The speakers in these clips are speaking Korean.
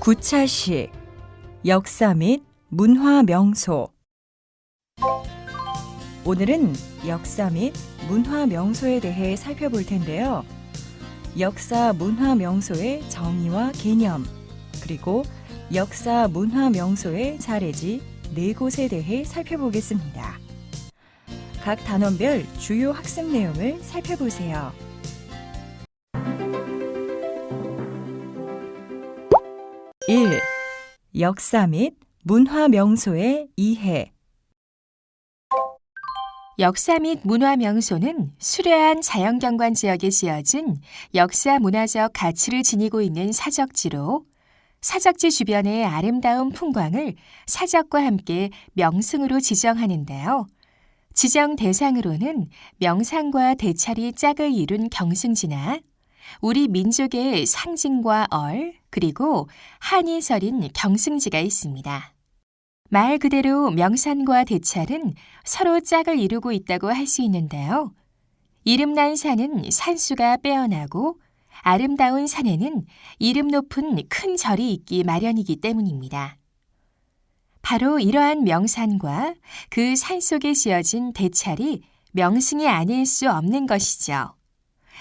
구차시, 역사 및 문화 명소. 오늘은 역사 및 문화 명소에 대해 살펴볼 텐데요. 역사 문화 명소의 정의와 개념, 그리고 역사 문화 명소의 사례지 4곳에 대해 살펴보겠습니다. 각 단원별 주요 학습 내용을 살펴보세요. 1. 역사 및 문화 명소의 이해. 역사 및 문화 명소는 수려한 자연경관 지역에 지어진 역사 문화적 가치를 지니고 있는 사적지로 사적지 주변의 아름다운 풍광을 사적과 함께 명승으로 지정하는데요. 지정 대상으로는 명산과 대찰이 짝을 이룬 경승지나 우리 민족의 상징과 그리고 한이 서린 경승지가 있습니다. 말 그대로 명산과 대찰은 서로 짝을 이루고 있다고 할 수 있는데요. 이름난 산은 산수가 빼어나고 아름다운 산에는 이름 높은 큰 절이 있기 마련이기 때문입니다. 바로 이러한 명산과 그 산 속에 지어진 대찰이 명승이 아닐 수 없는 것이죠.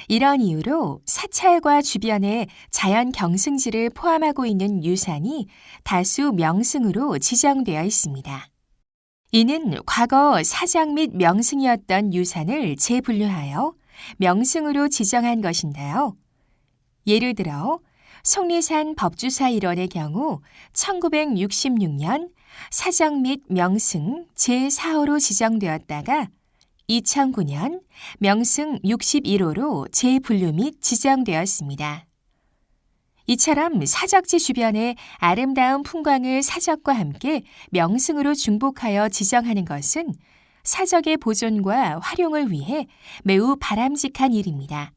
이런 이유로 사찰과 주변에 자연 경승지를 포함하고 있는 유산이 다수 명승으로 지정되어 있습니다. 이는 과거 사적 및 명승이었던 유산을 재분류하여 명승으로 지정한 것인데요. 예를 들어 속리산 법주사 일원의 경우 1966년 사적 및 명승 제4호로 지정되었다가 2009년 명승 61호로 재분류 및 지정되었습니다. 이처럼 사적지 주변의 아름다운 풍광을 사적과 함께 명승으로 중복하여 지정하는 것은 사적의 보존과 활용을 위해 매우 바람직한 일입니다.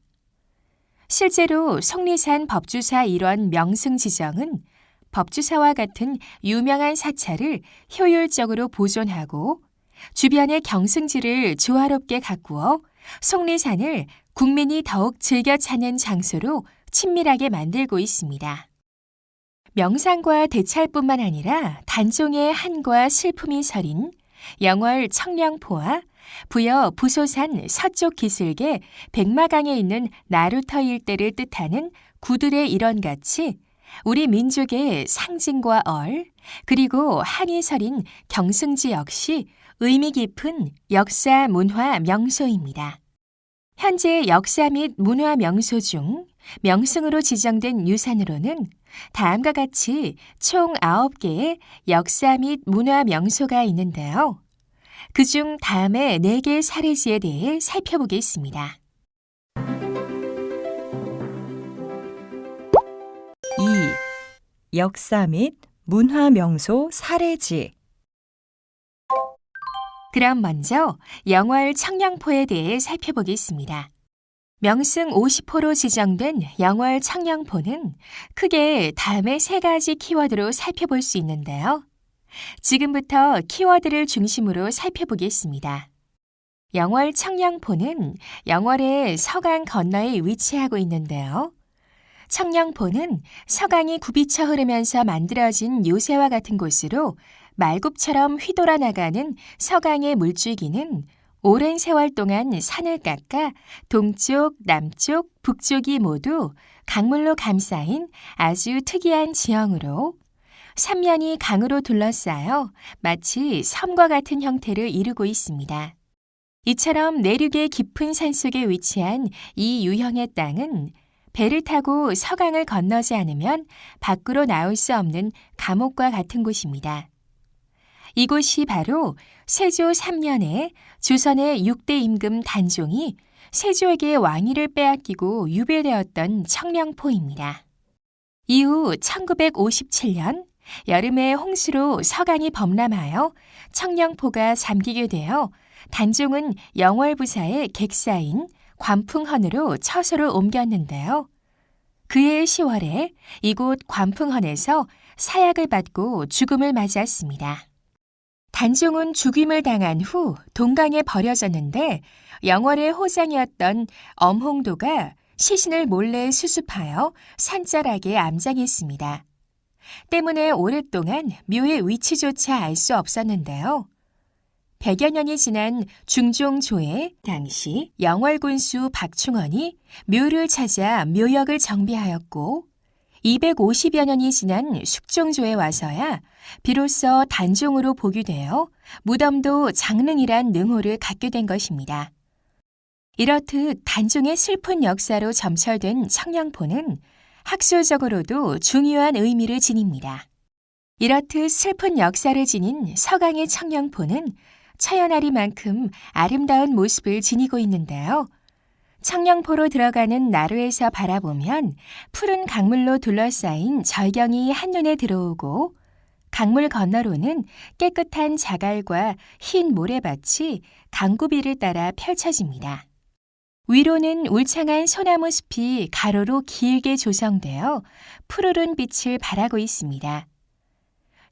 실제로 속리산 법주사 일원 명승 지정은 법주사와 같은 유명한 사찰을 효율적으로 보존하고 주변의 경승지를 조화롭게 가꾸어 속리산을 국민이 더욱 즐겨 찾는 장소로 친밀하게 만들고 있습니다. 명산과 대찰뿐만 아니라 단종의 한과 슬픔이 서린 영월 청량포와 부여 부소산 서쪽 기슭의 백마강에 있는 나루터 일대를 뜻하는 구들의 일원같이 우리 민족의 상징과 그리고 한이 서린 경승지 역시 의미 깊은 역사 문화 명소입니다. 현재 역사 및 문화 명소 중 명승으로 지정된 유산으로는 다음과 같이 총 9개의 역사 및 문화 명소가 있는데요. 그중 다음의 4개의 사례지에 대해 살펴보겠습니다. 2. 역사 및 문화 명소 사례지. 그럼 먼저 영월 청량포에 대해 살펴보겠습니다. 명승 50호로 지정된 영월 청량포는 크게 다음의 3가지 키워드로 살펴볼 수 있는데요. 지금부터 키워드를 중심으로 살펴보겠습니다. 영월 청량포는 영월의 서강 건너에 위치하고 있는데요. 청량포는 서강이 굽이쳐 흐르면서 만들어진 요새와 같은 곳으로 말굽처럼 휘돌아 나가는 서강의 물줄기는 오랜 세월 동안 산을 깎아 동쪽, 남쪽, 북쪽이 모두 강물로 감싸인 아주 특이한 지형으로 삼면이 강으로 둘러싸여 마치 섬과 같은 형태를 이루고 있습니다. 이처럼 내륙의 깊은 산속에 위치한 이 유형의 땅은 배를 타고 서강을 건너지 않으면 밖으로 나올 수 없는 감옥과 같은 곳입니다. 이곳이 바로 세조 3년에 조선의 6대 임금 단종이 세조에게 왕위를 빼앗기고 유배되었던 청량포입니다. 이후 1957년 여름에 홍수로 서강이 범람하여 청량포가 잠기게 되어 단종은 영월부사의 객사인 관풍헌으로 처소를 옮겼는데요. 그해 10월에 이곳 관풍헌에서 사약을 받고 죽음을 맞이했습니다. 단종은 죽임을 당한 후 동강에 버려졌는데 영월의 호장이었던 엄홍도가 시신을 몰래 수습하여 산자락에 암장했습니다. 때문에 오랫동안 묘의 위치조차 알 수 없었는데요. 100여 년이 지난 중종조의 당시 영월군수 박충원이 묘를 찾아 묘역을 정비하였고 250여 년이 지난 숙종조에 와서야 비로소 단종으로 복유되어 무덤도 장릉이란 능호를 갖게 된 것입니다. 이렇듯 단종의 슬픈 역사로 점철된 청량포는 학술적으로도 중요한 의미를 지닙니다. 이렇듯 슬픈 역사를 지닌 서강의 청량포는 처연아리만큼 아름다운 모습을 지니고 있는데요. 청량포로 들어가는 나루에서 바라보면 푸른 강물로 둘러싸인 절경이 한눈에 들어오고 강물 건너로는 깨끗한 자갈과 흰 모래밭이 강구비를 따라 펼쳐집니다. 위로는 울창한 소나무 숲이 가로로 길게 조성되어 푸르른 빛을 발하고 있습니다.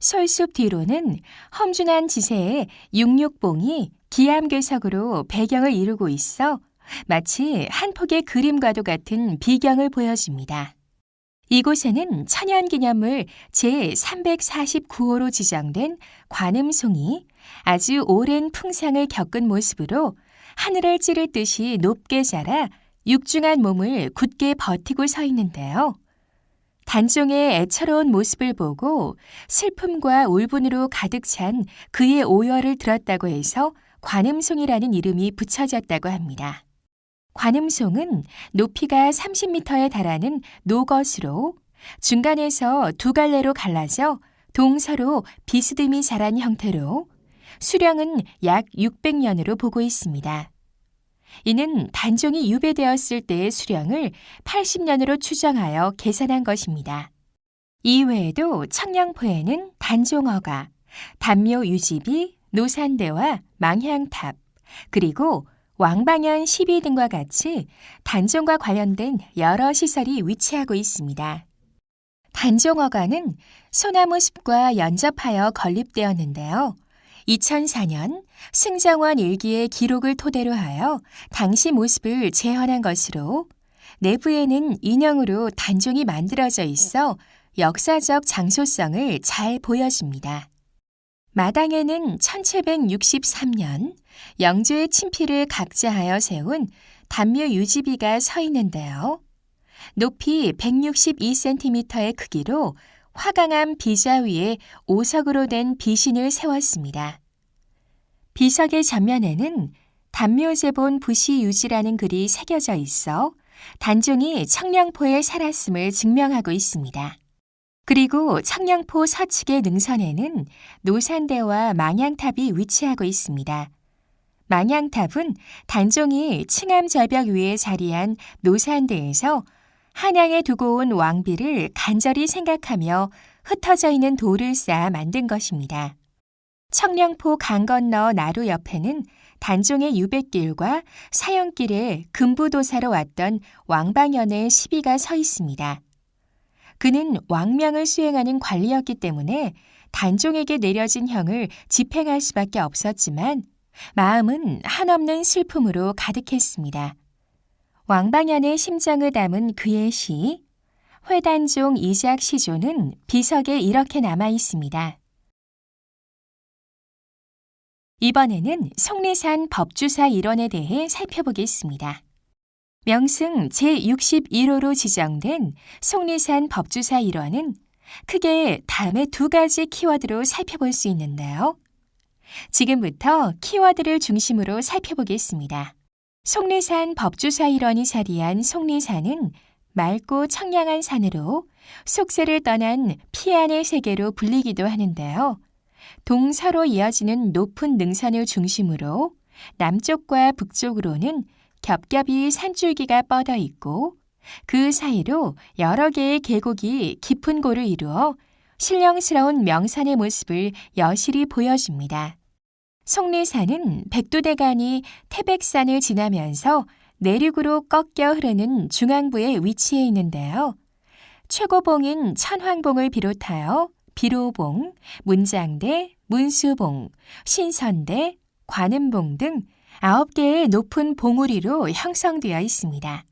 솔숲 뒤로는 험준한 지세의 육육봉이 기암괴석으로 배경을 이루고 있어 마치 한 폭의 그림과도 같은 비경을 보여줍니다. 이곳에는 천연기념물 제349호로 지정된 관음송이 아주 오랜 풍상을 겪은 모습으로 하늘을 찌를 듯이 높게 자라 육중한 몸을 굳게 버티고 서 있는데요. 단종의 애처로운 모습을 보고 슬픔과 울분으로 가득 찬 그의 오열을 들었다고 해서 관음송이라는 이름이 붙여졌다고 합니다. 관음송은 높이가 30m에 달하는 노것으로 중간에서 두 갈래로 갈라져 동서로 비스듬히 자란 형태로 수령은 약 600년으로 보고 있습니다. 이는 단종이 유배되었을 때의 수령을 80년으로 추정하여 계산한 것입니다. 이외에도 청량포에는 단종허가, 단묘 유지비, 노산대와 망향탑, 그리고 왕방현 시비 등과 같이 단종과 관련된 여러 시설이 위치하고 있습니다. 단종허가는 소나무 숲과 연접하여 건립되었는데요. 2004년 승정원 일기의 기록을 토대로 하여 당시 모습을 재현한 것으로 내부에는 인형으로 단종이 만들어져 있어 역사적 장소성을 잘 보여줍니다. 마당에는 1763년 영조의 친필을 각자하여 세운 단묘 유지비가 서 있는데요. 높이 162cm의 크기로 화강암 비좌 위에 오석으로 된 비신을 세웠습니다. 비석의 전면에는 단묘제본 부시유지라는 글이 새겨져 있어 단종이 청량포에 살았음을 증명하고 있습니다. 그리고 청량포 서측의 능선에는 노산대와 망향탑이 위치하고 있습니다. 망향탑은 단종이 층암 절벽 위에 자리한 노산대에서 한양에 두고 온 왕비를 간절히 생각하며 흩어져 있는 돌을 쌓아 만든 것입니다. 청량포 강 건너 나루 옆에는 단종의 유배길과 사형길에 금부도사로 왔던 왕방현의 시비가 서 있습니다. 그는 왕명을 수행하는 관리였기 때문에 단종에게 내려진 형을 집행할 수밖에 없었지만 마음은 한없는 슬픔으로 가득했습니다. 왕방현의 심정을 담은 그의 시 회단종 이작 시조는 비석에 이렇게 남아 있습니다. 이번에는 속리산 법주사 일원에 대해 살펴보겠습니다. 명승 제61호로 지정된 속리산 법주사 일원은 크게 다음의 두 가지 키워드로 살펴볼 수 있는데요. 지금부터 키워드를 중심으로 살펴보겠습니다. 속리산 법주사 일원이 자리한 속리산은 맑고 청량한 산으로 속세를 떠난 피안의 세계로 불리기도 하는데요. 동서로 이어지는 높은 능선을 중심으로 남쪽과 북쪽으로는 겹겹이 산줄기가 뻗어 있고 그 사이로 여러 개의 계곡이 깊은 골을 이루어 신령스러운 명산의 모습을 여실히 보여줍니다. 속리산은 백두대간이 태백산을 지나면서 내륙으로 꺾여 흐르는 중앙부에 위치해 있는데요. 최고봉인 천황봉을 비롯하여 비로봉, 문장대, 문수봉, 신선대, 관음봉 등 9개의 높은 봉우리로 형성되어 있습니다.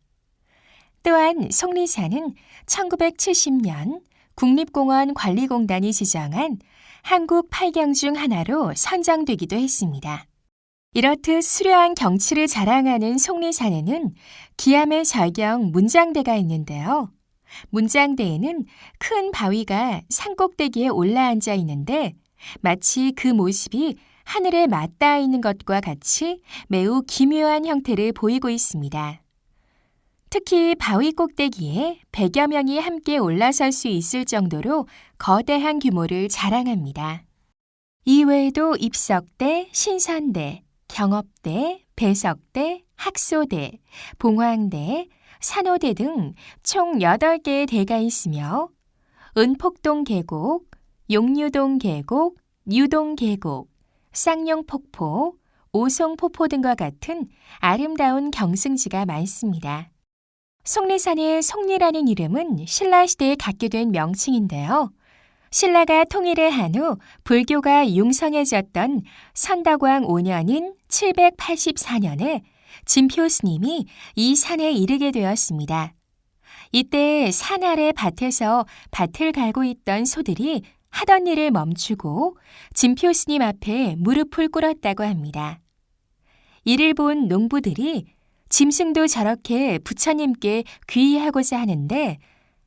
또한 속리산은 1970년 국립공원 관리공단이 지정한 한국 8경 중 하나로 선정되기도 했습니다. 이렇듯 수려한 경치를 자랑하는 속리산에는 기암의 절경 문장대가 있는데요. 문장대에는 큰 바위가 산꼭대기에 올라앉아 있는데 마치 그 모습이 하늘에 맞닿아 있는 것과 같이 매우 기묘한 형태를 보이고 있습니다. 특히 바위 꼭대기에 100여 명이 함께 올라설 수 있을 정도로 거대한 규모를 자랑합니다. 이외에도 입석대, 신선대, 경업대, 배석대, 학소대, 봉황대, 산호대 등 총 8개의 대가 있으며 은폭동 계곡, 용류동 계곡, 유동 계곡, 쌍용폭포, 오송폭포 등과 같은 아름다운 경승지가 많습니다. 속리산의 속리라는 이름은 신라시대에 갖게 된 명칭인데요. 신라가 통일을 한 후 불교가 융성해졌던 선덕왕 5년인 784년에 진표 스님이 이 산에 이르게 되었습니다. 이때 산 아래 밭에서 밭을 갈고 있던 소들이 하던 일을 멈추고 진표 스님 앞에 무릎을 꿇었다고 합니다. 이를 본 농부들이 짐승도 저렇게 부처님께 귀의하고자 하는데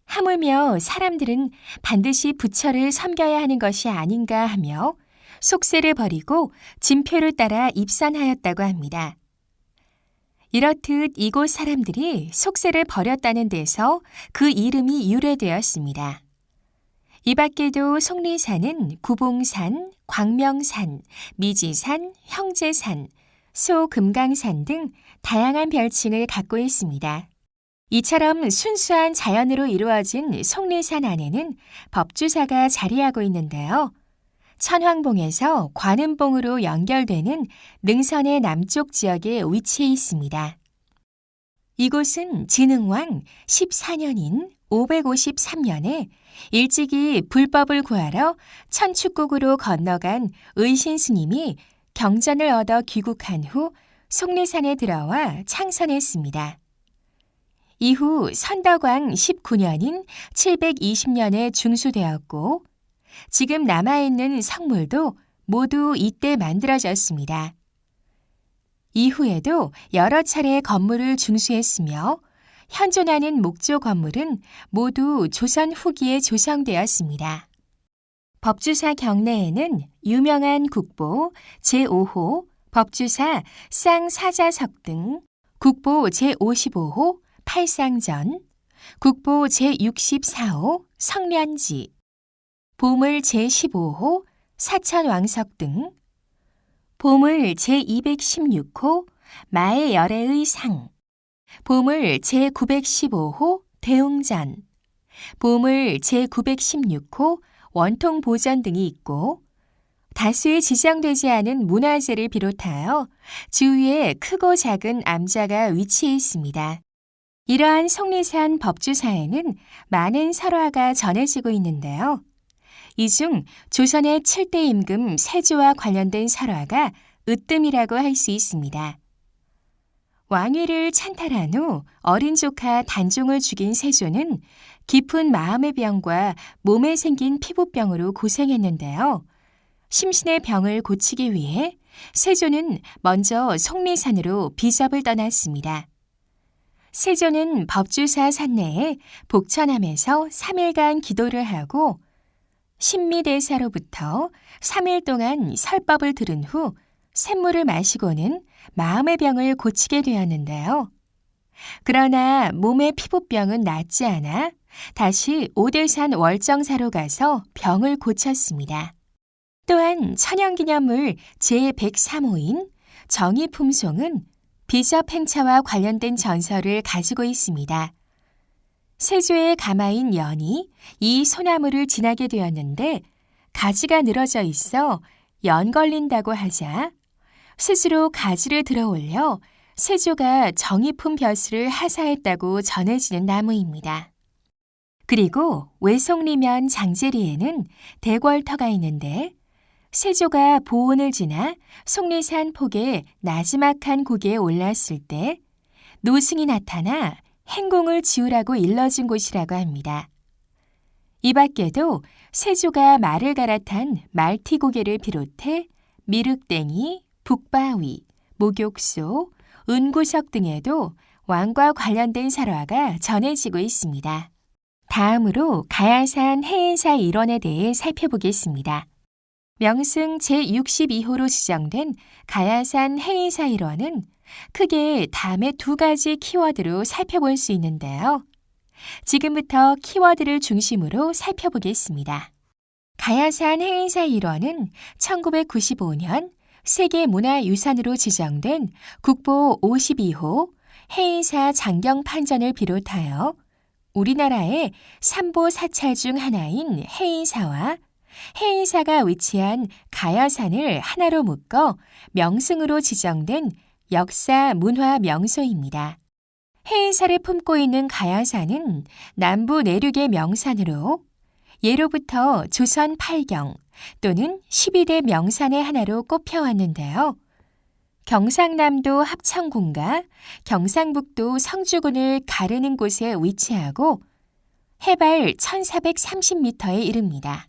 하물며 사람들은 반드시 부처를 섬겨야 하는 것이 아닌가 하며 속세를 버리고 진표를 따라 입산하였다고 합니다. 이렇듯 이곳 사람들이 속세를 버렸다는 데서 그 이름이 유래되었습니다. 이 밖에도 속리산은 구봉산, 광명산, 미지산, 형제산, 소금강산 등 다양한 별칭을 갖고 있습니다. 이처럼 순수한 자연으로 이루어진 속리산 안에는 법주사가 자리하고 있는데요. 천황봉에서 관음봉으로 연결되는 능선의 남쪽 지역에 위치해 있습니다. 이곳은 진흥왕 14년인 553년에 일찍이 불법을 구하러 천축국으로 건너간 의신스님이 경전을 얻어 귀국한 후 속리산에 들어와 창선했습니다. 이후 선덕왕 19년인 720년에 중수되었고 지금 남아있는 성물도 모두 이때 만들어졌습니다. 이후에도 여러 차례 건물을 중수했으며 현존하는 목조 건물은 모두 조선 후기에 조성되었습니다. 법주사 경내에는 유명한 국보 제5호 법주사 쌍사자석 등 국보 제55호 팔상전, 국보 제64호 성련지, 보물 제15호 사천왕석 등, 보물 제216호 마의 열애의 상, 보물 제915호 대웅전, 보물 제916호 원통보전 등이 있고 다수의 지정되지 않은 문화재를 비롯하여 주위에 크고 작은 암자가 위치해 있습니다. 이러한 속리산 법주사에는 많은 설화가 전해지고 있는데요. 이 중 조선의 7대 임금 세조와 관련된 설화가 으뜸이라고 할 수 있습니다. 왕위를 찬탈한 후 어린 조카 단종을 죽인 세조는 깊은 마음의 병과 몸에 생긴 피부병으로 고생했는데요. 심신의 병을 고치기 위해 세조는 먼저 속리산으로 비접을 떠났습니다. 세조는 법주사 산내에 복천함에서 3일간 기도를 하고 신미대사로부터 3일 동안 설법을 들은 후 샘물을 마시고는 마음의 병을 고치게 되었는데요. 그러나 몸의 피부병은 낫지 않아 다시 오대산 월정사로 가서 병을 고쳤습니다. 또한 천연기념물 제103호인 정의품송은 비접 행차와 관련된 전설을 가지고 있습니다. 세조의 가마인 연이 이 소나무를 지나게 되었는데 가지가 늘어져 있어 연 걸린다고 하자 스스로 가지를 들어 올려 세조가 정의품 벼슬을 하사했다고 전해지는 나무입니다. 그리고 외송리면 장제리에는 대궐터가 있는데 세조가 보온을 지나 속리산 폭의 나지막한 고개에 올랐을 때 노승이 나타나 행공을 지으라고 일러준 곳이라고 합니다. 이 밖에도 세조가 말을 갈아탄 말티고개를 비롯해 미륵땡이, 북바위, 목욕소, 은구석 등에도 왕과 관련된 설화가 전해지고 있습니다. 다음으로 가야산 해인사 일원에 대해 살펴보겠습니다. 명승 제62호로 지정된 가야산 해인사 일원은 크게 다음의 두 가지 키워드로 살펴볼 수 있는데요. 지금부터 키워드를 중심으로 살펴보겠습니다. 가야산 해인사 일원은 1995년 세계문화유산으로 지정된 국보 52호 해인사 장경판전을 비롯하여 우리나라의 삼보사찰 중 하나인 해인사와 해인사가 위치한 가야산을 하나로 묶어 명승으로 지정된 역사 문화 명소입니다. 해인사를 품고 있는 가야산은 남부 내륙의 명산으로 예로부터 조선 8경 또는 12대 명산의 하나로 꼽혀왔는데요. 경상남도 합천군과 경상북도 성주군을 가르는 곳에 위치하고 해발 1430m에 이릅니다.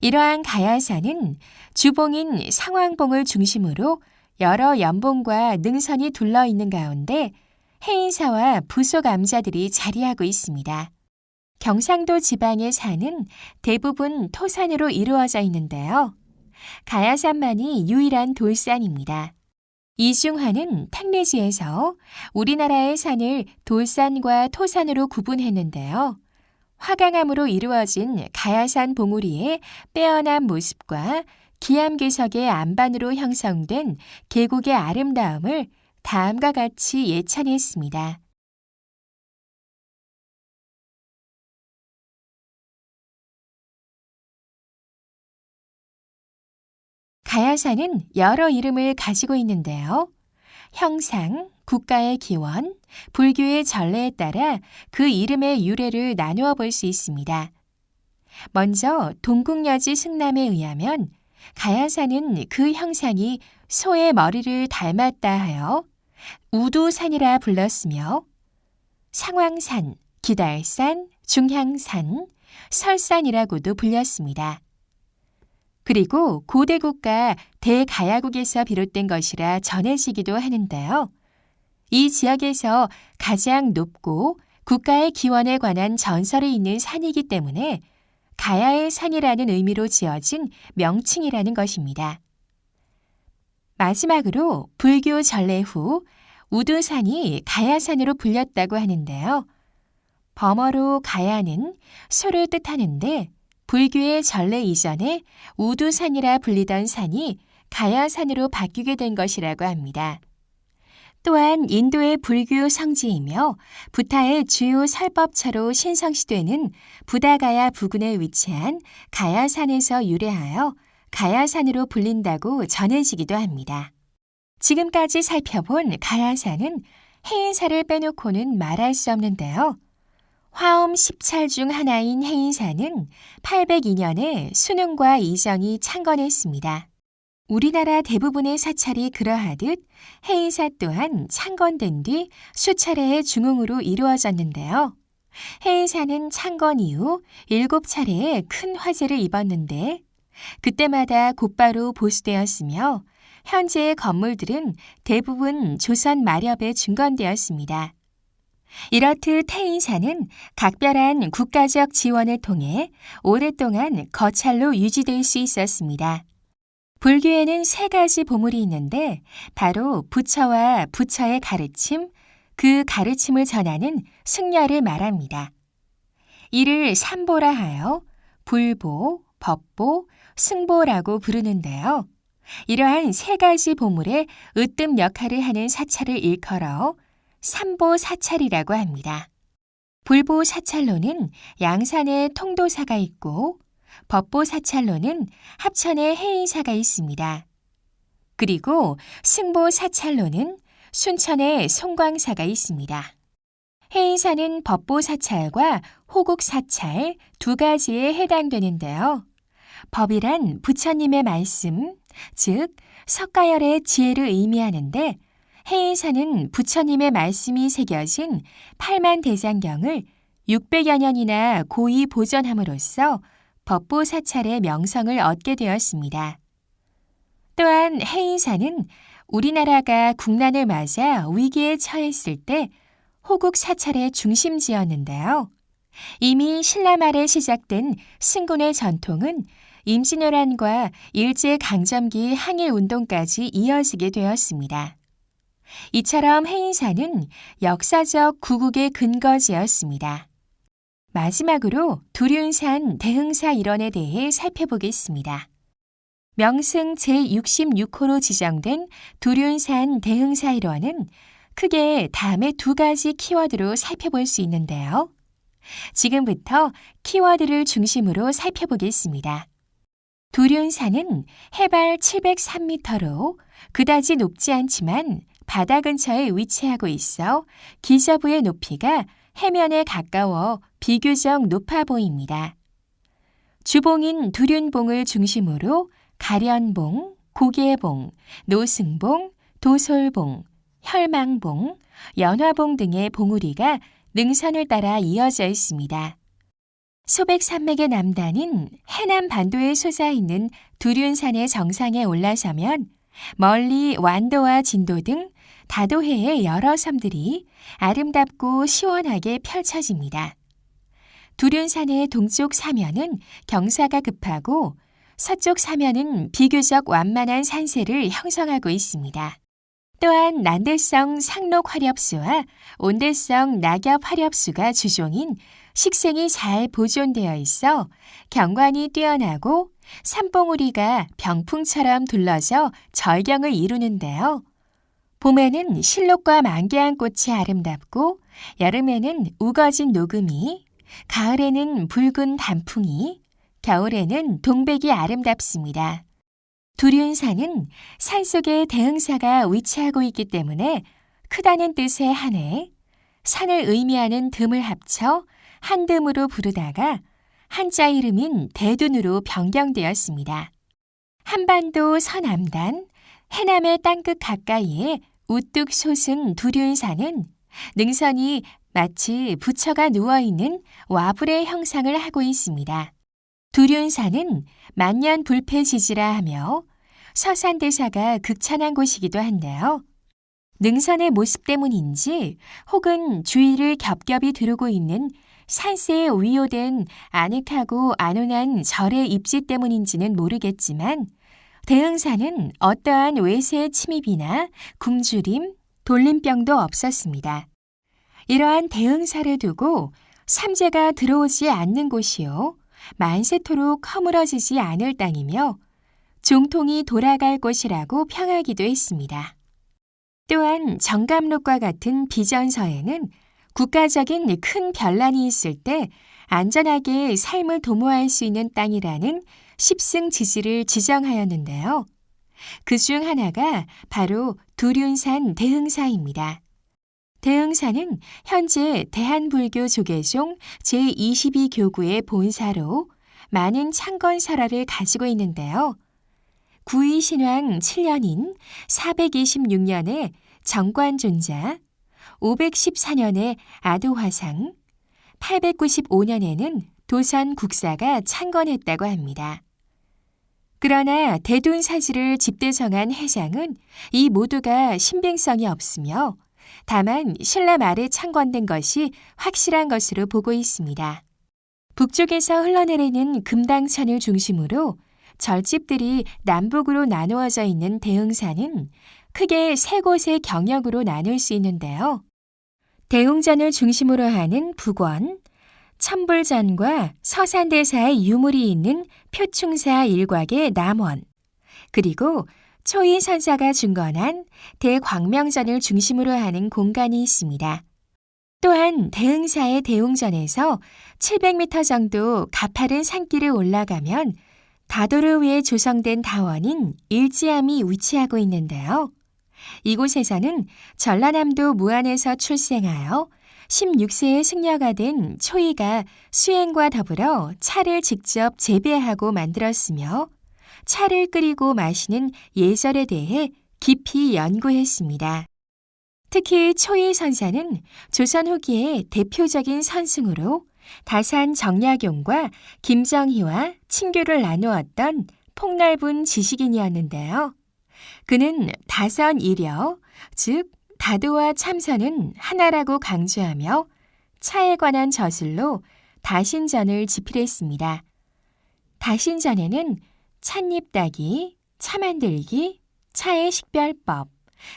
이러한 가야산은 주봉인 상왕봉을 중심으로 여러 연봉과 능선이 둘러있는 가운데 해인사와 부속 암자들이 자리하고 있습니다. 경상도 지방의 산은 대부분 토산으로 이루어져 있는데요. 가야산만이 유일한 돌산입니다. 이중화는 택리지에서 우리나라의 산을 돌산과 토산으로 구분했는데요. 화강암으로 이루어진 가야산 봉우리의 빼어난 모습과 기암괴석의 안반으로 형성된 계곡의 아름다움을 다음과 같이 예찬했습니다. 가야산은 여러 이름을 가지고 있는데요. 형상, 국가의 기원, 불교의 전례에 따라 그 이름의 유래를 나누어 볼 수 있습니다. 먼저 동국여지 승남에 의하면 가야산은 그 형상이 소의 머리를 닮았다 하여 우두산이라 불렀으며 상왕산, 기달산, 중향산, 설산이라고도 불렸습니다. 그리고 고대 국가 대가야국에서 비롯된 것이라 전해지기도 하는데요. 이 지역에서 가장 높고 국가의 기원에 관한 전설이 있는 산이기 때문에 가야의 산이라는 의미로 지어진 명칭이라는 것입니다. 마지막으로 불교 전래 후 우두산이 가야산으로 불렸다고 하는데요. 범어로 가야는 소를 뜻하는데 불교의 전래 이전에 우두산이라 불리던 산이 가야산으로 바뀌게 된 것이라고 합니다. 또한 인도의 불교 성지이며 부타의 주요 설법처로 신성시되는 부다가야 부근에 위치한 가야산에서 유래하여 가야산으로 불린다고 전해지기도 합니다. 지금까지 살펴본 가야산은 해인사를 빼놓고는 말할 수 없는데요. 화엄 10찰 중 하나인 해인사는 802년에 순흥과 이정이 창건했습니다. 우리나라 대부분의 사찰이 그러하듯 해인사 또한 창건된 뒤 수차례의 중흥으로 이루어졌는데요. 해인사는 창건 이후 7차례의 큰 화재를 입었는데 그때마다 곧바로 보수되었으며 현재의 건물들은 대부분 조선 마렵에 중건되었습니다. 이렇듯 해인사는 각별한 국가적 지원을 통해 오랫동안 거찰로 유지될 수 있었습니다. 불교에는 3가지 보물이 있는데 바로 부처와 부처의 가르침, 그 가르침을 전하는 승려를 말합니다. 이를 삼보라 하여 불보, 법보, 승보라고 부르는데요. 이러한 3가지 보물의 으뜸 역할을 하는 사찰을 일컬어 삼보사찰이라고 합니다. 불보사찰로는 양산에 통도사가 있고 법보사찰로는 합천에 해인사가 있습니다. 그리고 승보사찰로는 순천에 송광사가 있습니다. 해인사는 법보사찰과 호국사찰 2가지에 해당되는데요. 법이란 부처님의 말씀, 즉 석가열의 지혜를 의미하는데 해인사는 부처님의 말씀이 새겨진 8만 대장경을 600여 년이나 고이 보존함으로써 법보 사찰의 명성을 얻게 되었습니다. 또한 해인사는 우리나라가 국난을 맞아 위기에 처했을 때 호국 사찰의 중심지였는데요. 이미 신라 말에 시작된 승군의 전통은 임진왜란과 일제강점기 항일운동까지 이어지게 되었습니다. 이처럼 해인사는 역사적 구국의 근거지였습니다. 마지막으로 두륜산 대흥사 일원에 대해 살펴보겠습니다. 명승 제66호로 지정된 두륜산 대흥사 일원은 크게 다음의 두 가지 키워드로 살펴볼 수 있는데요. 지금부터 키워드를 중심으로 살펴보겠습니다. 두륜산은 해발 703m로 그다지 높지 않지만 바다 근처에 위치하고 있어 기저부의 높이가 해면에 가까워 비교적 높아 보입니다. 주봉인 두륜봉을 중심으로 가련봉, 고계봉, 노승봉, 도솔봉, 혈망봉, 연화봉 등의 봉우리가 능선을 따라 이어져 있습니다. 소백산맥의 남단인 해남 반도에 솟아있는 두륜산의 정상에 올라서면 멀리 완도와 진도 등 다도해의 여러 섬들이 아름답고 시원하게 펼쳐집니다. 두륜산의 동쪽 사면은 경사가 급하고 서쪽 사면은 비교적 완만한 산세를 형성하고 있습니다. 또한 난대성 상록 화렵수와 온대성 낙엽 화렵수가 주종인 식생이 잘 보존되어 있어 경관이 뛰어나고 산봉우리가 병풍처럼 둘러져 절경을 이루는데요. 봄에는 실록과 만개한 꽃이 아름답고 여름에는 우거진 녹음이, 가을에는 붉은 단풍이, 겨울에는 동백이 아름답습니다. 두륜산은 산속에 대흥사가 위치하고 있기 때문에 크다는 뜻의 한해, 산을 의미하는 듬을 합쳐 한듬으로 부르다가 한자 이름인 대둔으로 변경되었습니다. 한반도 서남단, 해남의 땅끝 가까이에 우뚝 솟은 두륜산은 능선이 마치 부처가 누워있는 와불의 형상을 하고 있습니다. 두륜산은 만년 불패지지라 하며 서산대사가 극찬한 곳이기도 한데요. 능선의 모습 때문인지 혹은 주위를 겹겹이 두르고 있는 산세에 위요된 아늑하고 안온한 절의 입지 때문인지는 모르겠지만 대흥사는 어떠한 외세의 침입이나 굶주림, 돌림병도 없었습니다. 이러한 대흥사를 두고 삼재가 들어오지 않는 곳이요 만세토록 허물어지지 않을 땅이며 종통이 돌아갈 곳이라고 평하기도 했습니다. 또한 정감록과 같은 비전서에는 국가적인 큰 변란이 있을 때 안전하게 삶을 도모할 수 있는 땅이라는 십승지지를 지정하였는데요. 그중 하나가 바로 두륜산 대흥사입니다. 대흥사는 현재 대한불교 조계종 제22교구의 본사로 많은 창건설화를 가지고 있는데요. 구이신왕 7년인 426년에 정관존자, 514년에 아도화상, 895년에는 도선 국사가 창건했다고 합니다. 그러나 대둔사지를 집대성한 해상은 이 모두가 신빙성이 없으며 다만 신라 말에 창건된 것이 확실한 것으로 보고 있습니다. 북쪽에서 흘러내리는 금당천을 중심으로 절집들이 남북으로 나누어져 있는 대흥사는 크게 세 곳의 경역으로 나눌 수 있는데요. 대웅전을 중심으로 하는 북원, 천불전과 서산대사의 유물이 있는 표충사 일곽의 남원, 그리고 초인선사가 중건한 대광명전을 중심으로 하는 공간이 있습니다. 또한 대흥사의 대웅전에서 700m 정도 가파른 산길을 올라가면 다도를 위해 조성된 다원인 일지암이 위치하고 있는데요. 이곳에서는 전라남도 무안에서 출생하여 16세의 승려가 된 초이가 수행과 더불어 차를 직접 재배하고 만들었으며 차를 끓이고 마시는 예절에 대해 깊이 연구했습니다. 특히 초일선사는 조선 후기의 대표적인 선승으로 다산 정약용과 김정희와 친교를 나누었던 폭넓은 지식인이었는데요. 그는 다선 이려, 즉 다도와 참선은 하나라고 강조하며 차에 관한 저술로 다신전을 집필했습니다. 다신전에는 찻잎 따기, 차 만들기, 차의 식별법,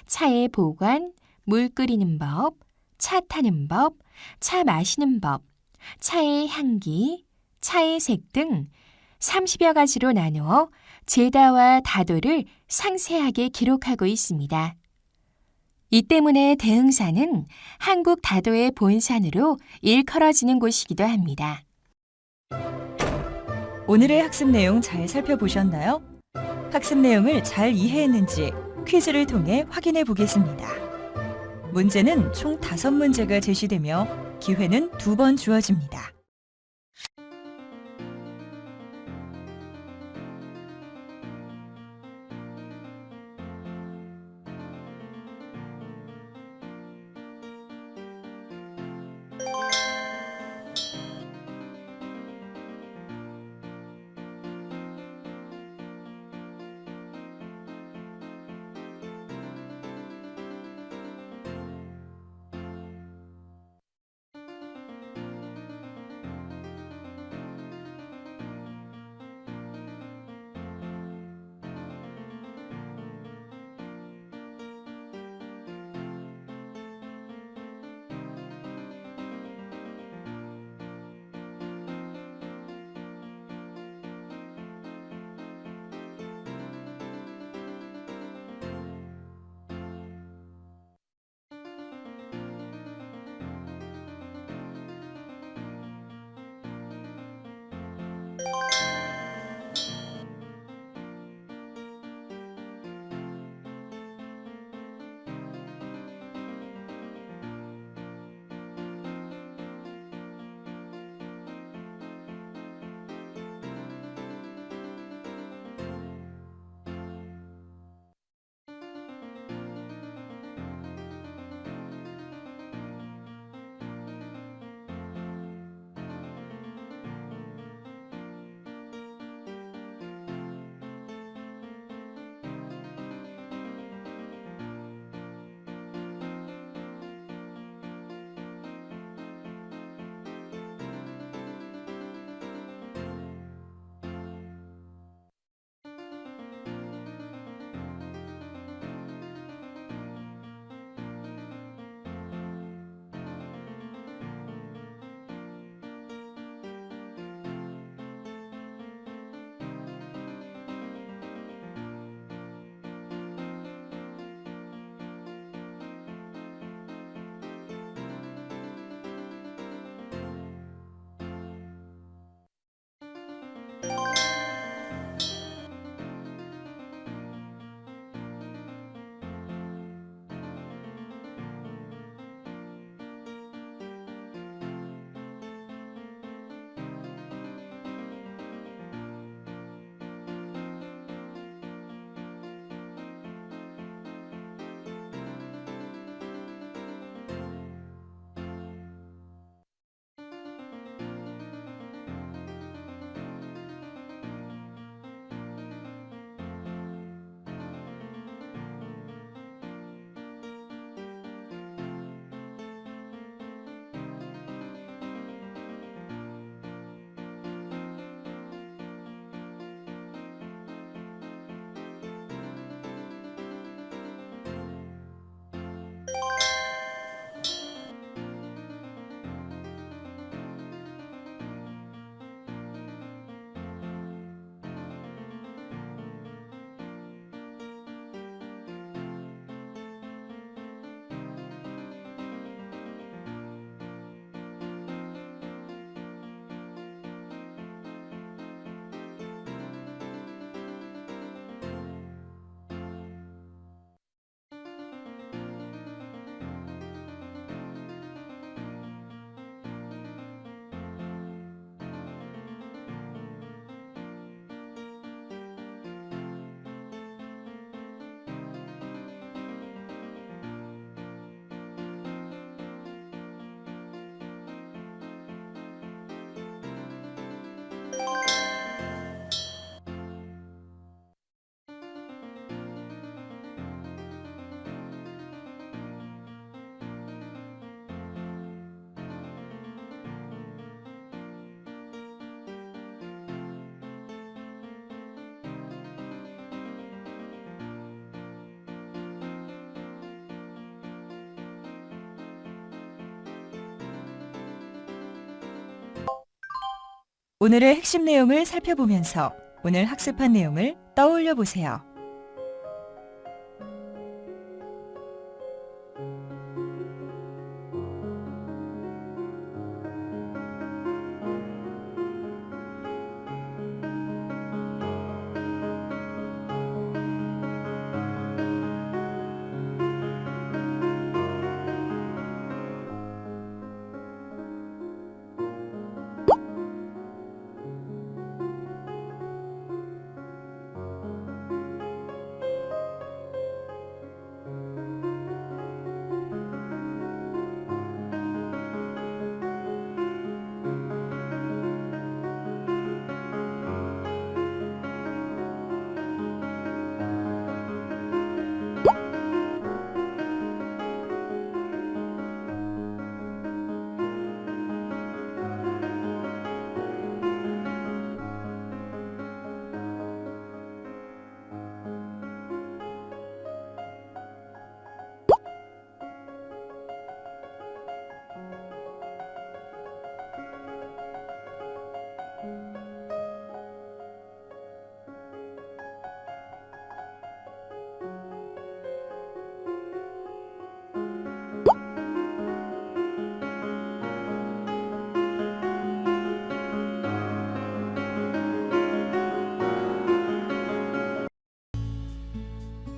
차의 보관, 물 끓이는 법, 차 타는 법, 차 마시는 법, 차의 향기, 차의 색 등 30여 가지로 나누어 제다와 다도를 상세하게 기록하고 있습니다. 이 때문에 대흥사는 한국 다도의 본산으로 일컬어지는 곳이기도 합니다. 오늘의 학습 내용 잘 살펴보셨나요? 학습 내용을 잘 이해했는지 퀴즈를 통해 확인해 보겠습니다. 문제는 총 5문제가 제시되며 기회는 2번 주어집니다. 오늘의 핵심 내용을 살펴보면서 오늘 학습한 내용을 떠올려 보세요.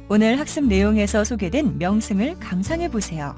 오늘 학습 내용에서 소개된 명승을 감상해 보세요.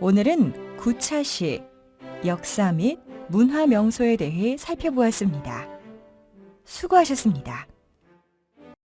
오늘은 구차시, 역사 및 문화 명소에 대해 살펴보았습니다. 수고하셨습니다.